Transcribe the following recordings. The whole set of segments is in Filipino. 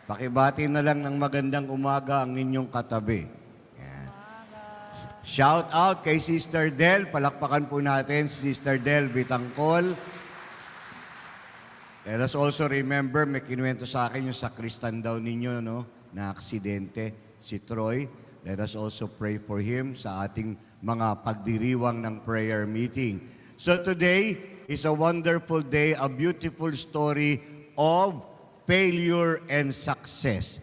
Pakibati na lang ng magandang umaga ang inyong katabi. Yan. Shout out kay Sister Del. Palakpakan po natin si Sister Del Bitangkol. Let us also remember, may kinuwento sa akin yung sakristan daw ninyo, no? Na aksidente, si Troy. Let us also pray for him sa ating mga pagdiriwang ng prayer meeting. So today is a wonderful day, a beautiful story of failure and success.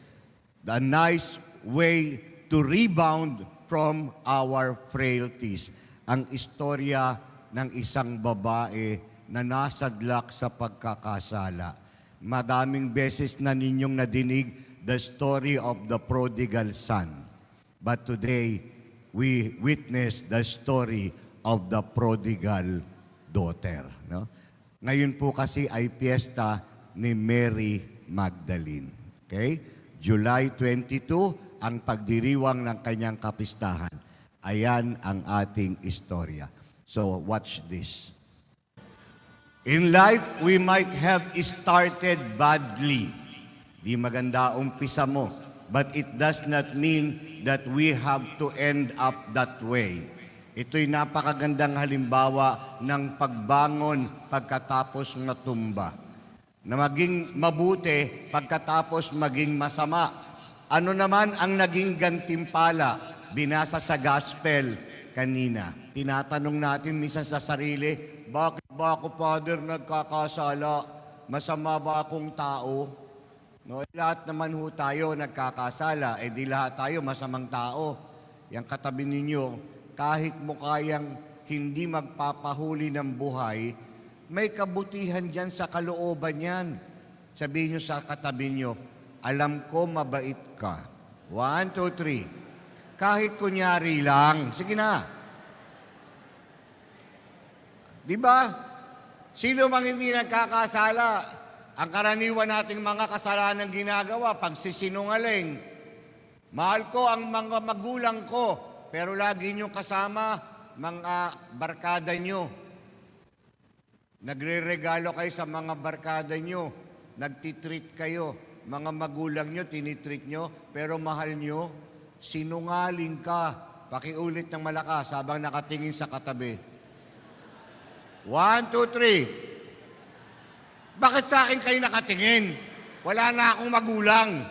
A nice way to rebound from our frailties. Ang istorya ng isang babae na nasadlak sa pagkakasala. Madaming beses na ninyong nadinig the story of the prodigal son. But today, we witness the story of the prodigal daughter. No? Ngayon po kasi ay piyesta ni Mary Magdalene. Okay? July 22, ang pagdiriwang ng kanyang kapistahan. Ayan ang ating istorya. So, watch this. In life, we might have started badly. Di maganda umpisa mo. But it does not mean that we have to end up that way. Ito'y napakagandang halimbawa ng pagbangon pagkatapos matumba. Na maging mabuti pagkatapos maging masama. Ano naman ang naging gantimpala? Binasa sa gospel kanina. Tinatanong natin minsan sa sarili, bakit ba ako, Father, nagkakasala? Masama ba akong tao? No, lahat naman ho tayo nagkakasala, di lahat tayo masamang tao. Yang katabi ninyo, kahit mo kayang hindi magpapahuli ng buhay, may kabutihan dyan sa kalooban yan. Sabihin nyo sa katabi nyo, alam ko mabait ka. 1, 2, 3. Kahit kunyari lang, sige na. Diba? Sino mang hindi nagkakasala? Ang karaniwan nating mga kasalanan ginagawa, pagsisinungaling. Mahal ko ang mga magulang ko, pero lagi nyo kasama mga barkada nyo. Nagre-regalo kayo sa mga barkada nyo. Nagtitreat kayo. Mga magulang nyo, tinitreat nyo, pero mahal nyo, sinungaling ka. Pakiulit ng malakas habang nakatingin sa katabi. 1, 2, 3. Bakit sa akin kayo nakatingin? Wala na akong magulang.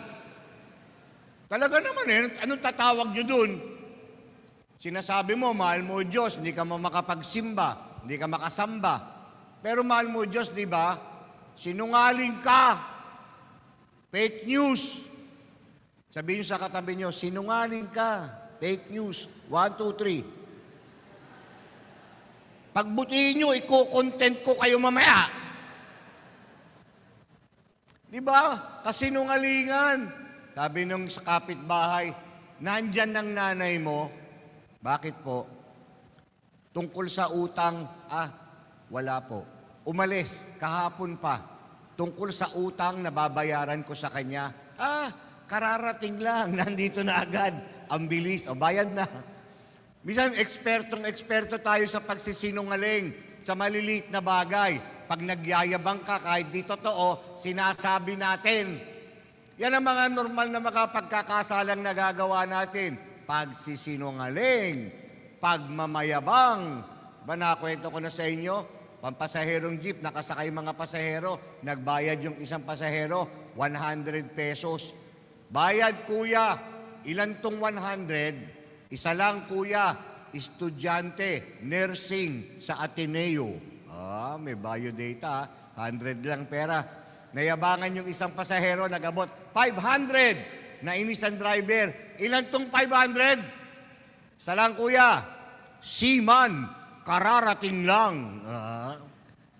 Talaga naman anong tatawag nyo dun? Sinasabi mo, mahal mo Diyos, hindi ka makapagsimba, hindi ka makasamba. Pero mahal mo Diyos, di ba? Sinungaling ka. Fake news. Sabihin nyo sa katabi nyo, sinungaling ka. Fake news. 1, 2, 3. Pagbutihin nyo, i-content ko kayo mamaya. Di ba? Kasinungalingan. Sabi nung sa kapitbahay, nandyan ng nanay mo. Bakit po? Tungkol sa utang, wala po. Umalis, kahapon pa. Tungkol sa utang na babayaran ko sa kanya, kararating lang, nandito na agad. Ang bilis, bayad na. Minsan, eksperto tayo sa pagsisinungaling sa maliliit na bagay. Pag nagyayabang ka, kahit di totoo, sinasabi natin. Yan ang mga normal na makapagkakasalang nagagawa natin. Pagsisinungaling, pagmamayabang. Nakwento ko na sa inyo, pampasaherong jeep, nakasakay mga pasahero, nagbayad yung isang pasahero, 100 pesos. Bayad, kuya. Ilan tong 100? Isa lang, kuya, estudyante, nursing sa Ateneo. May biodata, 100 lang pera. Nayabangan yung isang pasahero, nag-abot 500. Nainis ang driver. Ilan tong 500? Isa lang, kuya, seaman, kararating lang.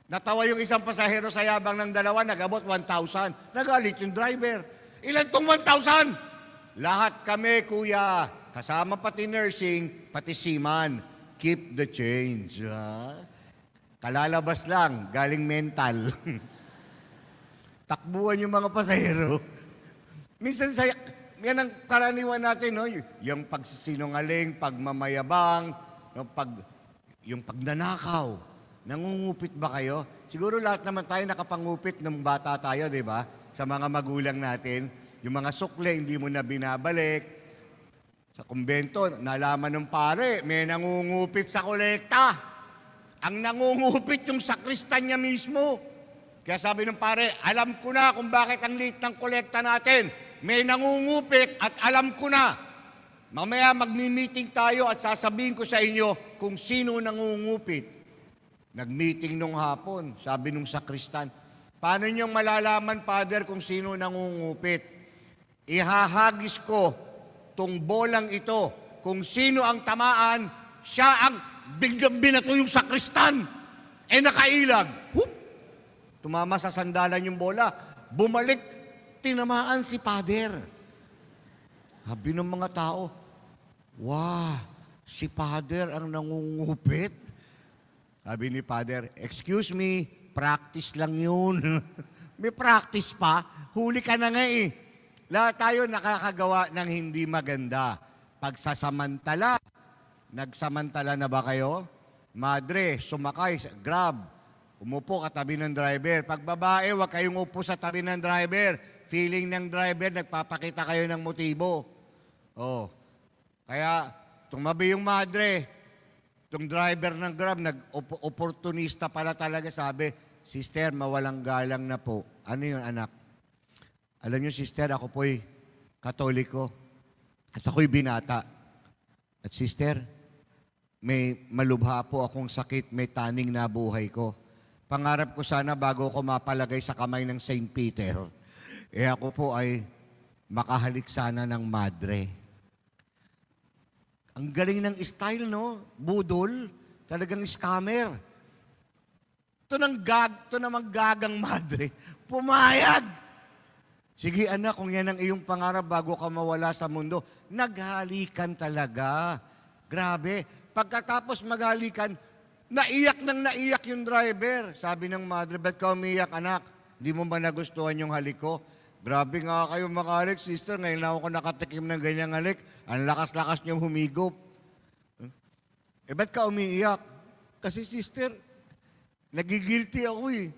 Natawa yung isang pasahero sa yabang ng dalawa, nag-abot 1,000. Nagalit yung driver. Ilan tong 1,000? Lahat kami, kuya. Kasama pati nursing, pati seaman. Keep the change. Kalalabas lang, galing mental. Takbuhan yung mga pasahero. Minsan, yan ang karaniwan natin, no? Yung pagsisinungaling, pagmamayabang, yung pagnanakaw. Nangungupit ba kayo? Siguro lahat naman tayo nakapangupit ng bata tayo, di ba? Sa mga magulang natin. Yung mga sukle, hindi mo na binabalik. Sa kumbento, nalaman ng pare, may nangungupit sa kolekta. Ang nangungupit yung sakristan niya mismo. Kaya sabi ng pare, alam ko na kung bakit ang liit ng kolekta natin. May nangungupit at alam ko na. Mamaya magmi-meeting tayo at sasabihin ko sa inyo kung sino nangungupit. Nag-meeting nung hapon, sabi nung sakristan, paano niyong malalaman, Father, kung sino nangungupit? Ihahagis ko tong bolang ito. Kung sino ang tamaan, siya ang biglang binato yung sakristan. Nakailag. Hup! Tumama sa sandalan yung bola. Bumalik, tinamaan si Father. Sabi ng mga tao, wow, si Father ang nangungupit. Sabi ni Father, excuse me, practice lang yun. May practice pa, huli ka na nga eh. Lahat tayo nakakagawa ng hindi maganda. Pagsasamantala, nagsamantala na ba kayo? Madre, sumakay, grab, umupo katabi ng driver. Pag babae, huwag kayong upo sa tabi ng driver. Feeling ng driver, nagpapakita kayo ng motibo. Oh. Kaya, tumabi yung madre. Itong driver ng Grab, nag-opportunista pala talaga, sabi, Sister, mawalang galang na po. Ano yung anak? Alam niyo, Sister, ako po'y Katoliko. At ako'y binata. At Sister, may malubha po akong sakit, may taning na buhay ko. Pangarap ko sana bago ako mapalagay sa kamay ng Saint Peter, ako po ay makahalik sana ng madre. Ang galing ng style, no? Budol. Talagang scammer. Ito namang gagang madre. Pumayag! Sige anak, kung yan ang iyong pangarap bago ka mawala sa mundo, naghalikan talaga. Grabe. Pagkatapos maghalikan, naiyak yung driver. Sabi ng madre, ba't ka umiyak, anak? Di mo ba nagustuhan yung halik ko? Grabe nga kayo mga halik, sister. Ngayon lang ako nakatikim ng ganyang halik. Ang lakas-lakas niyong humigop. Ba't ka umiiyak? Kasi sister, nagigilty ako eh.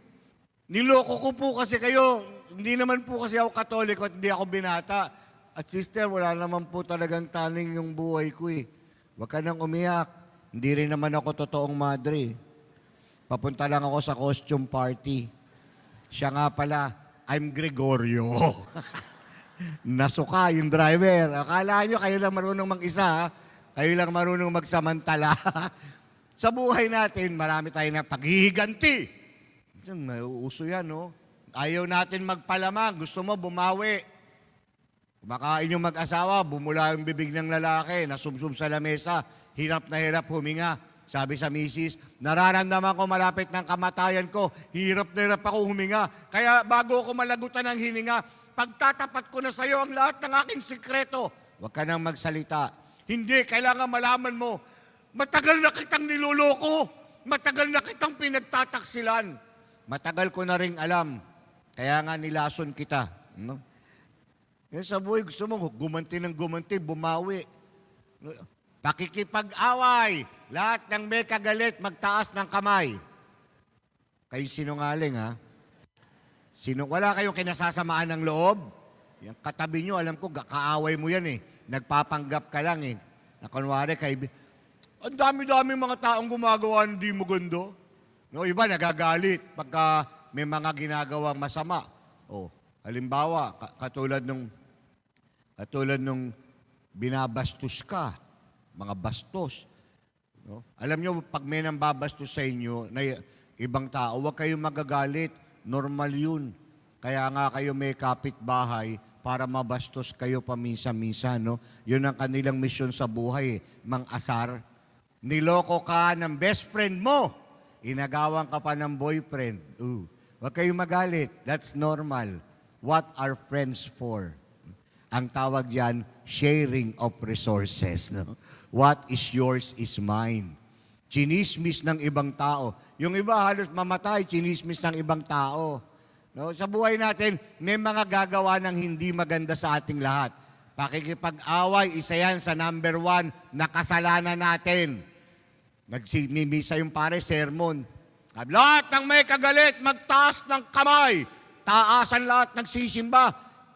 Niloko ko po kasi kayo. Hindi naman po kasi ako Katoliko at hindi ako binata. At sister, wala naman po talagang taning yung buhay ko eh. Huwag ka nang umiyak. Hindi rin naman ako totoong madre. Papunta lang ako sa costume party. Siya nga pala, I'm Gregorio. Nasuka yung driver. Akala nyo, kayo lang marunong mag-isa. Ha? Kayo lang marunong magsamantala. Sa buhay natin, marami tayo na paghihiganti. May uso yan, no? Ayaw natin magpalamang. Gusto mo, bumawi. Kumakain yung mag-asawa, bumula yung bibig ng lalaki, nasumsum sa lamesa, hirap na hirap huminga. Sabi sa misis, nararamdaman ko malapit ng kamatayan ko, hirap na hirap ako huminga. Kaya bago ako malagutan ng hininga, pagtatapat ko na sa iyo ang lahat ng aking sikreto. Huwag ka nang magsalita. Hindi, kailangan malaman mo, matagal na kitang niloloko, matagal na kitang pinagtataksilan. Matagal ko na ring alam, kaya nga nilason kita. No? Sa buhay, gusto mo gumanti ng gumanti, bumawi. Pakikipag-away. Lahat ng may kagalit, magtaas ng kamay. Kayo sinungaling, ha? Wala kayong kinasasamaan ng loob? Yung katabi nyo, alam ko, kaaway mo yan eh. Nagpapanggap ka lang eh. Na kunwari, ang dami-dami mga taong gumagawa ng di mo gundo. No, iba nagagalit pagka may mga ginagawang masama. O, halimbawa, katulad nung binabastos ka, mga bastos. No? Alam nyo, pag may nang babastos sa inyo, na ibang tao, huwag kayong magagalit. Normal yun. Kaya nga kayo may kapitbahay para mabastos kayo paminsan-minsan. No? Yun ang kanilang misyon sa buhay. Mang-asar. Niloko ka ng best friend mo. Inagawan ka pa ng boyfriend. Huwag kayong magalit. That's normal. What are friends for? Ang tawag yan, sharing of resources. No? What is yours is mine. Chinismis ng ibang tao. Yung iba halos mamatay, chinismis ng ibang tao. No? Sa buhay natin, may mga gagawa ng hindi maganda sa ating lahat. Pakikipag-away, isa yan sa number 1 na kasalanan natin. Nagsimimisa yung pare, sermon. Lahat ng may kagalit, magtaas ng kamay. Taasan lahat nagsisimba.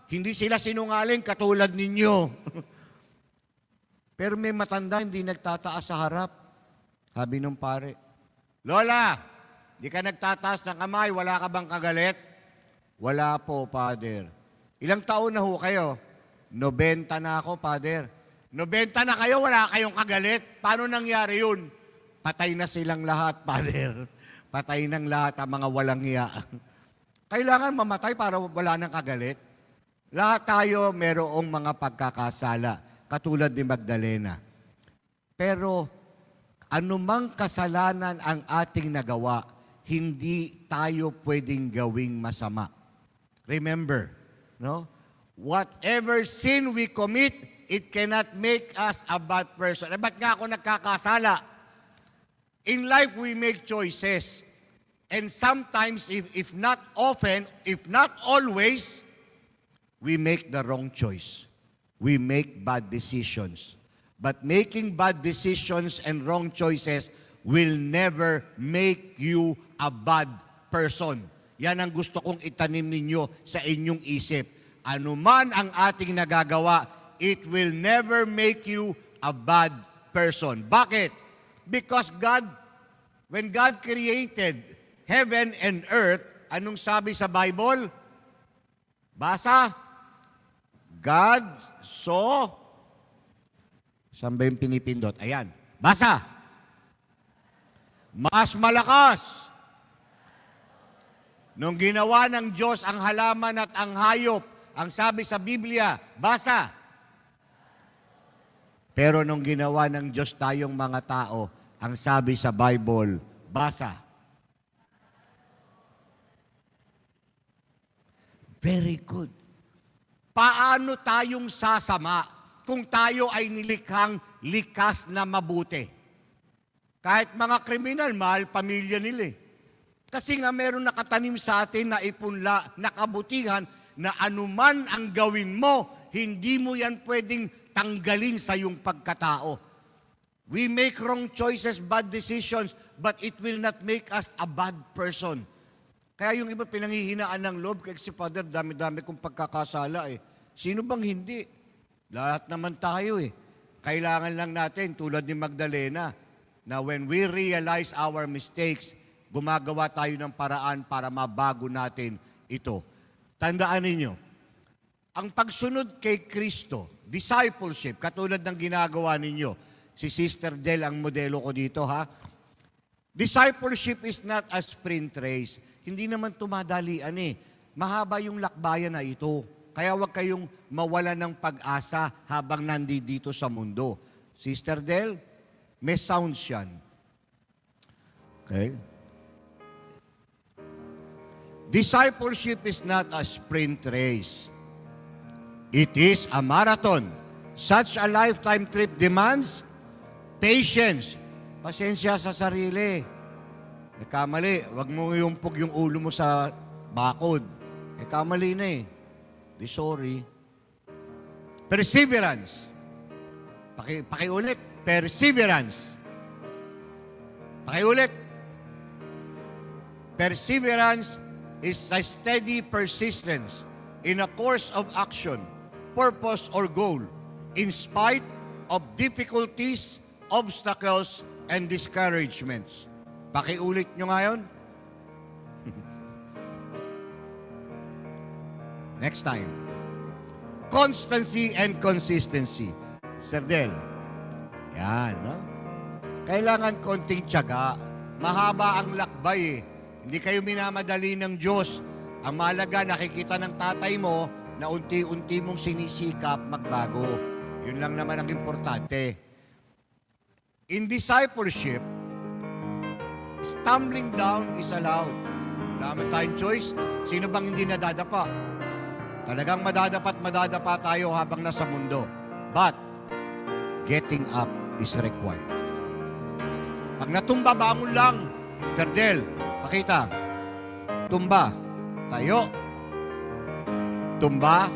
Hindi sila sinungaling katulad ninyo. Pero may matanda hindi nagtataas sa harap. Sabi nung pare, Lola, di ka nagtataas ng kamay, wala ka bang kagalit? Wala po, Father. Ilang taon na ho kayo? 90 na ako, Father. 90 na kayo, wala kayong kagalit? Paano nangyari yun? Patay na silang lahat, Father. Patay ng lahat ang mga walang hiya. Kailangan mamatay para wala nang kagalit. Lahat tayo merong mga pagkakasala, katulad ni Magdalena. Pero anumang kasalanan ang ating nagawa, hindi tayo pwedeng gawing masama. Remember, no? Whatever sin we commit, it cannot make us a bad person. Ba't nga ako nagkakasala? In life, we make choices. And sometimes, if not often, if not always, we make the wrong choice. We make bad decisions. But making bad decisions and wrong choices will never make you a bad person. Yan ang gusto kong itanim ninyo sa inyong isip. Ano man ang ating nagagawa, it will never make you a bad person. Bakit? Because God, when God created heaven and earth, anong sabi sa Bible? Basa? God saw. Saan ba yung pinipindot? Ayan. Basa. Mas malakas. Nung ginawa ng Diyos ang halaman at ang hayop, ang sabi sa Biblia, basa. Pero nung ginawa ng Diyos tayong mga tao, ang sabi sa Bible, basa. Very good. Paano tayong sasama kung tayo ay nilikhang likas na mabuti? Kahit mga kriminal, mahal pamilya nila. Kasi nga meron nakatanim sa atin na ipunla, na kabutihan, na anuman ang gawin mo, hindi mo yan pwedeng tanggalin sa iyong pagkatao. We make wrong choices, bad decisions, but it will not make us a bad person. Kaya yung iba pinanghihinaan ng loob, kaya si Father, dami-dami kong pagkakasala eh. Sino bang hindi? Lahat naman tayo eh. Kailangan lang natin, tulad ni Magdalena, na when we realize our mistakes, gumagawa tayo ng paraan para mabago natin ito. Tandaan ninyo, ang pagsunod kay Kristo, discipleship, katulad ng ginagawa ninyo, si Sister Del ang modelo ko dito ha. Discipleship is not a sprint race. Hindi naman tumadalian eh. Mahaba yung lakbayan na ito. Kaya huwag kayong mawala ng pag-asa habang nandito sa mundo. Sister Del, may sounds yan. Okay? Discipleship is not a sprint race. It is a marathon. Such a lifetime trip demands patience. Pasensya sa sarili. Nagkamali, wag mo yumpog yung ulo mo sa bakod. Nagkamali na eh. Di sorry. Perseverance. Pakiulit. Perseverance. Pakiulit. Perseverance is a steady persistence in a course of action, purpose, or goal, in spite of difficulties, obstacles, and discouragements. Pakiulit nyo ngayon. Next time. Constancy and consistency. Sir Del, yan, no? Kailangan konting tiyaga. Mahaba ang lakbay eh. Hindi kayo minamadali ng Diyos. Ang mahalaga, nakikita ng tatay mo na unti-unti mong sinisikap magbago. Yun lang naman ang importante. In discipleship, stumbling down is allowed. Wala naman tayong choice. Sino bang hindi nadadapa? Talagang madadapa tayo habang nasa mundo. But, getting up is required. Pag natumba, bangon lang. Mr. Del, pakita. Tumba. Tayo. Tumba.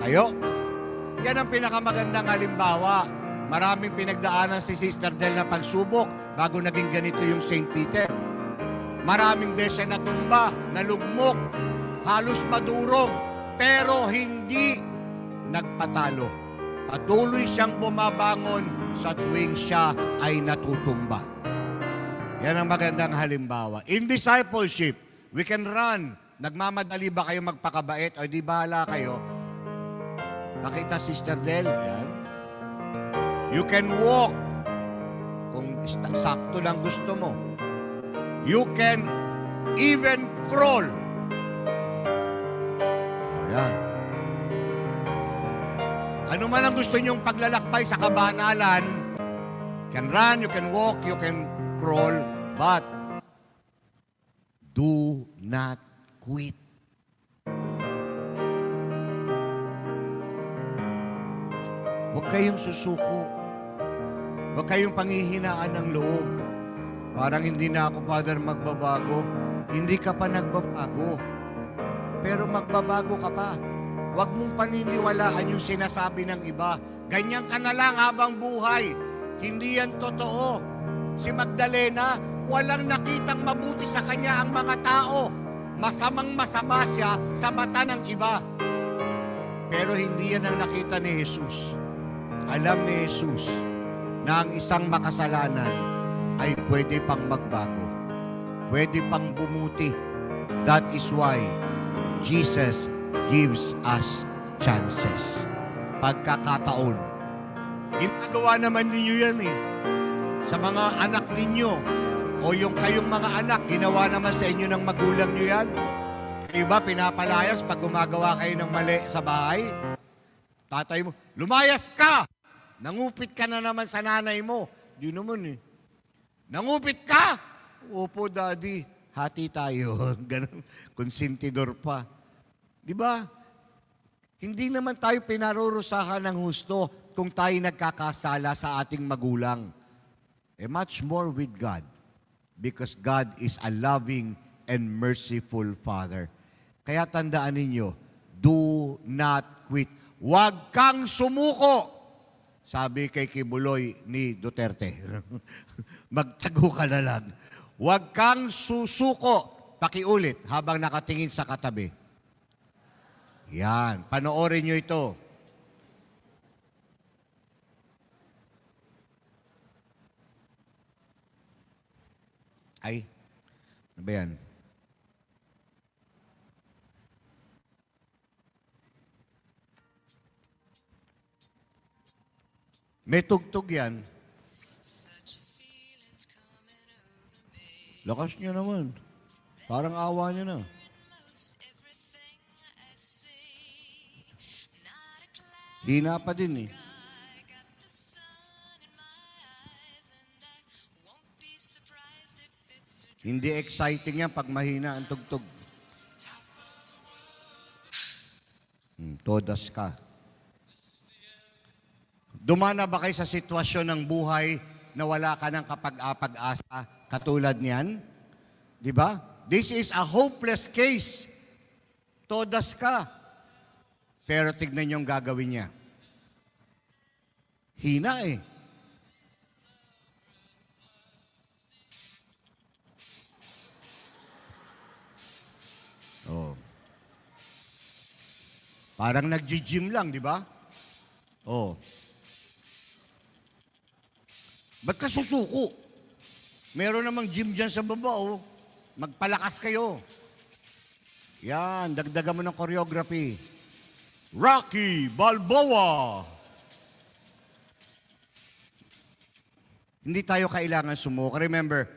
Tayo. Yan ang pinakamagandang halimbawa. Maraming pinagdaanan si Sister Del na pagsubok bago naging ganito yung St. Peter. Maraming beses na tumba, nalugmok, halos madurog. pero hindi nagpatalo. Patuloy siyang bumabangon sa tuwing siya ay natutumba. Yan ang magandang halimbawa. In discipleship, we can run. Nagmamadali ba kayo magpakabait o di bahala kayo? Pakita, Sister Del. Yan. You can walk kung sakto lang gusto mo. You can even crawl. Ayan. Ano man ang gusto nyong paglalakbay sa kabanalan, you can run, you can walk, you can crawl, but do not quit. Huwag kayong susuko. Huwag kayong panghihinaan ng loob. Parang hindi na ako, Father, magbabago. Hindi ka pa nagbabago. Pero magbabago ka pa. Huwag mong paniniwalaan yung sinasabi ng iba. Ganyan ka na lang habang buhay. Hindi yan totoo. Si Magdalena, walang nakitang mabuti sa kanya ang mga tao. Masamang masama siya sa mata ng iba. Pero hindi yan ang nakita ni Jesus. Alam ni Jesus na ang isang makasalanan ay pwede pang magbago. Pwede pang bumuti. That is why Jesus gives us chances. Pagkakataon. Ginagawa naman ninyo yan eh. Sa mga anak ninyo o yung kayong mga anak, ginawa naman sa inyo ng magulang nyo yan. Kayo ba pinapalayas pag gumagawa kayo ng mali sa bahay? Tatay mo, lumayas ka! Nangupit ka na naman sa nanay mo. Di naman eh. Nangupit ka? Opo, Daddy. Hati tayo. Ganun. Konsentidor pa. Di ba? Hindi naman tayo pinarurusahan ng husto kung tayo nagkakasala sa ating magulang. Much more with God. Because God is a loving and merciful Father. Kaya tandaan ninyo, do not quit. Huwag kang sumuko. Sabi kay Kibuloy ni Duterte, magtago ka na lang. Huwag kang susuko. Pakiulit habang nakatingin sa katabi. Yan. Panoorin nyo ito. Ay, ano ba yan? May tugtog yan. Lakas nyo naman. Parang awa nyo na. Hina pa din eh. Hindi exciting yan pag mahina ang tugtog. Todas ka. Dumana ba kayo sa sitwasyon ng buhay na wala ka ng kapag-apag-asa katulad niyan? Di ba? This is a hopeless case. Todas ka. Pero tignan niyo ang gagawin niya. Hina eh. Oh. Parang nag-gym lang, di ba? Oh. Ba't ka susuko? Meron namang gym dyan sa baba, oh. Magpalakas kayo. Yan, dagdagan mo ng choreography. Rocky Balboa! Hindi tayo kailangan sumuko. Remember,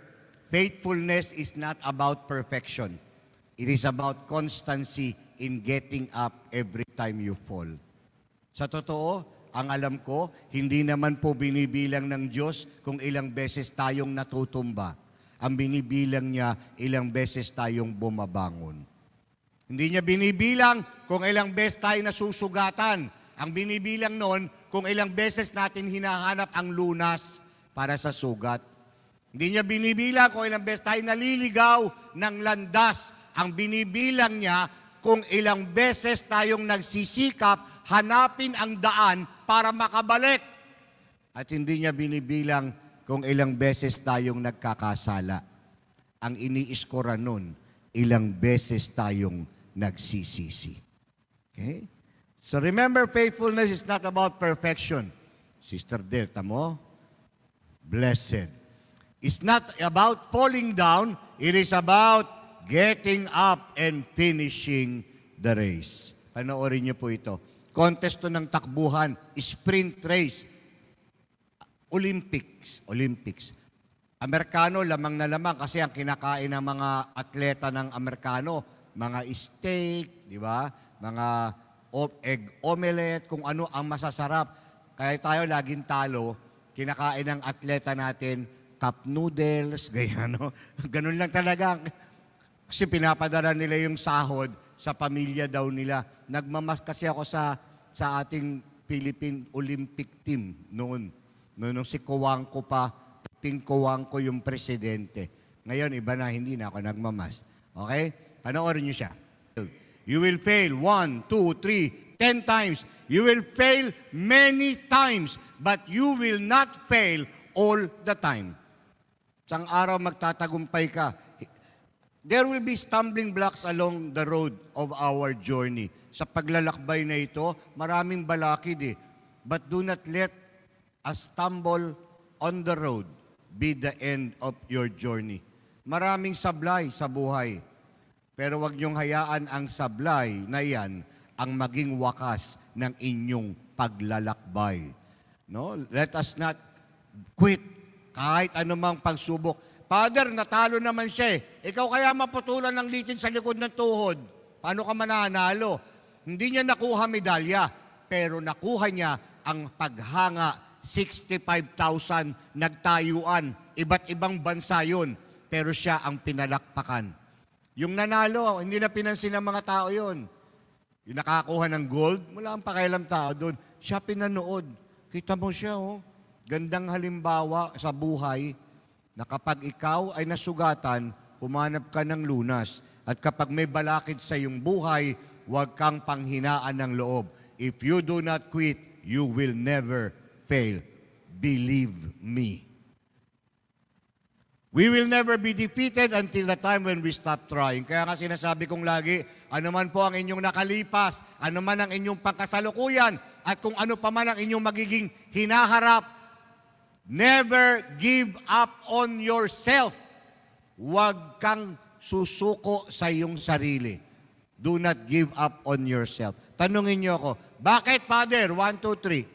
faithfulness is not about perfection. It is about constancy in getting up every time you fall. Sa totoo, ang alam ko, hindi naman po binibilang ng Diyos kung ilang beses tayong natutumba. Ang binibilang niya, ilang beses tayong bumabangon. Hindi niya binibilang kung ilang beses tayo nasusugatan. Ang binibilang noon, kung ilang beses natin hinahanap ang lunas para sa sugat. Hindi niya binibilang kung ilang beses tayo naliligaw ng landas. Ang binibilang niya, kung ilang beses tayong nagsisikap, hanapin ang daan para makabalik. At hindi niya binibilang kung ilang beses tayong nagkakasala. Ang iniiskora nun, ilang beses tayong nagsisisi. Okay? So remember, faithfulness is not about perfection. Sister Delta mo, blessed. It's not about falling down. It is about getting up and finishing the race. Panoorin niyo po ito. Contest to ng takbuhan, sprint race, Olympics. Amerikano, lamang na lamang kasi ang kinakain ng mga atleta ng Amerikano, mga steak, di ba? Mga egg omelette, kung ano ang masasarap. Kaya tayo laging talo, kinakain ng atleta natin, cup noodles, ganyan, no? Ganun lang talaga. Kasi pinapadala nila yung sahod sa pamilya daw nila. Nagmamas kasi ako sa ating Philippine Olympic team noon. Nung si Kuwangko pa, Ping Kuwangko yung presidente. Ngayon, iba na, hindi na ako nagmamas. Okay? Panoorin niyo siya. You will fail 1, 2, 3, 10 times. You will fail many times, but you will not fail all the time. Isang araw magtatagumpay ka. There will be stumbling blocks along the road of our journey. Sa paglalakbay na ito, maraming balakid eh. But do not let a stumble on the road be the end of your journey. Maraming sablay sa buhay. Pero wag niyong hayaan ang sablay na yan ang maging wakas ng inyong paglalakbay. No? Let us not quit kahit anumang pagsubok. Father, natalo naman siya eh. Ikaw kaya maputulan ng litin sa likod ng tuhod. Paano ka mananalo? Hindi niya nakuha medalya, pero nakuha niya ang paghanga. 65,000 nagtayuan. Iba't ibang bansa yun. Pero siya ang pinalakpakan. Yung nanalo, hindi na pinansin ng mga tao yun. Yung nakakuha ng gold, wala ang pakialam tao doon. Siya pinanood. Kita mo siya, oh. Gandang halimbawa sa buhay na kapag ikaw ay nasugatan, humanap ka ng lunas. At kapag may balakid sa iyong buhay, huwag kang panghinaan ng loob. If you do not quit, you will never fail. Believe me. We will never be defeated until the time when we stop trying. Kaya nga sinasabi kong lagi, ano man po ang inyong nakalipas, ano man ang inyong pangkasalukuyan, at kung ano pa man ang inyong magiging hinaharap, never give up on yourself. Huwag kang susuko sa iyong sarili. Do not give up on yourself. Tanungin niyo ako, bakit, Father? 1, 2, 3.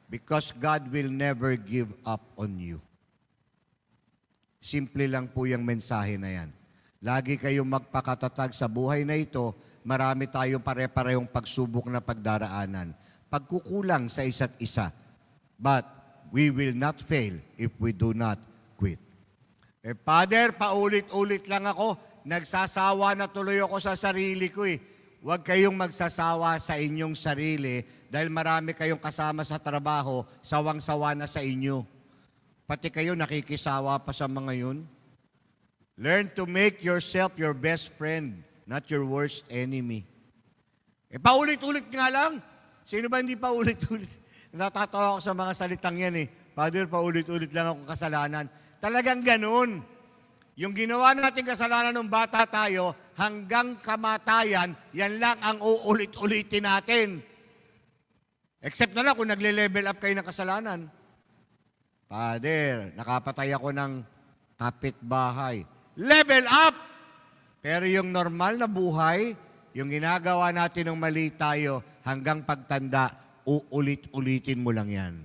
Because God will never give up on you. Simple lang po yung mensahe na yan. Lagi kayong magpakatatag sa buhay na ito, marami tayong pare-parehong pagsubok na pagdaraanan. Pagkukulang sa isa't isa. But we will not fail if we do not quit. Father, paulit-ulit lang ako. Nagsasawa na tuloy ako sa sarili ko eh. Huwag kayong magsasawa sa inyong sarili dahil marami kayong kasama sa trabaho, sawang-sawa na sa inyo. Pati kayo nakikisawa pa sa mga yun. Learn to make yourself your best friend, not your worst enemy. Paulit-ulit nga lang. Sino ba hindi paulit-ulit? Natatawa ako sa mga salitang yan eh. Father, paulit-ulit lang ako kasalanan. Talagang ganun. Yung ginawa natin kasalanan ng bata tayo, hanggang kamatayan, yan lang ang uulit-ulitin natin. Except na lang kung nagle-level up kayo ng kasalanan. Father, nakapatay ako ng kapitbahay. Level up! Pero yung normal na buhay, yung ginagawa natin ng mali tayo, hanggang pagtanda, uulit-ulitin mo lang yan.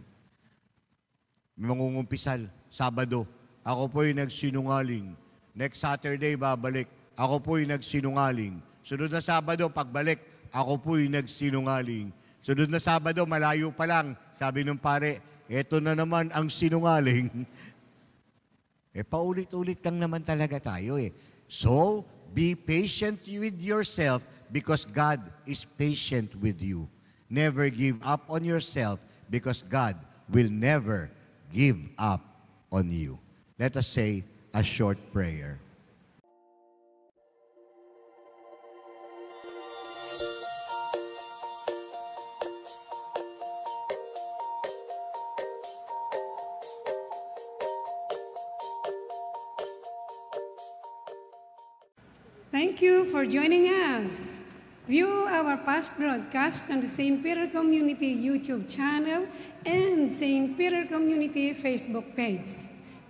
May mangungumpisal, Sabado, ako po'y nagsinungaling. Next Saturday, babalik, ako po'y nagsinungaling. Sunod na Sabado, pagbalik, ako po'y nagsinungaling. Sunod na Sabado, malayo pa lang, sabi nung pare, eto na naman ang sinungaling. Paulit-ulit lang naman talaga tayo eh. So, be patient with yourself because God is patient with you. Never give up on yourself because God will never give up on you. Let us say a short prayer. Thank you for joining us. View our past broadcast on the St. Peter Community YouTube channel and St. Peter Community Facebook page.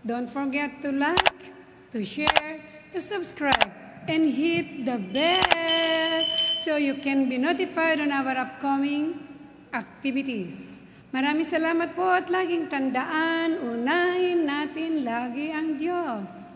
Don't forget to like, to share, to subscribe, and hit the bell so you can be notified on our upcoming activities. Maraming salamat po at laging tandaan, unahin natin lagi ang Diyos.